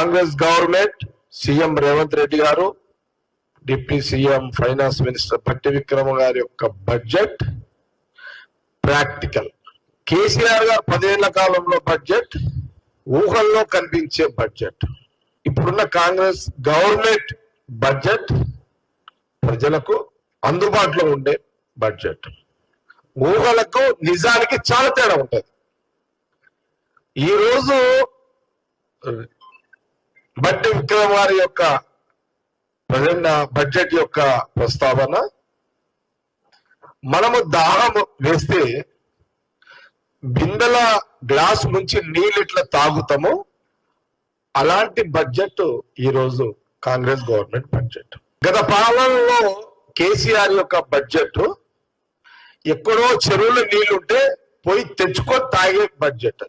Congress government CM Revanth Reddy garu, deputy CM finance minister Bhatti Vikrama గారి యొక్క budget practical. KCR గారు 10 ఏళ్ల కాలంలో బడ్జెట్ ఊహల్లో కనిపించే బడ్జెట్. ఇప్పుడున్న కాంగ్రెస్ గవర్నమెంట్ బడ్జెట్ ప్రజలకు అందుబాటులో ఉండే బడ్జెట్. ఊహలకు నిజానికి చాలా తేడా ఉంటుంది. ఈరోజు భట్టి విక్రమ గారి యొక్క బడ్జెట్ యొక్క ప్రస్తావన, మనము దాహం వేస్తే బిందెల గ్లాస్ నుంచి నీళ్ళు ఇట్లా తాగుతాము, అలాంటి బడ్జెట్ ఈరోజు కాంగ్రెస్ గవర్నమెంట్ బడ్జెట్. గత పాలనలో కేసీఆర్ యొక్క బడ్జెట్ ఎక్కడో చెరువులో నీళ్లుంటే పోయి తెచ్చుకొని తాగే బడ్జెట్.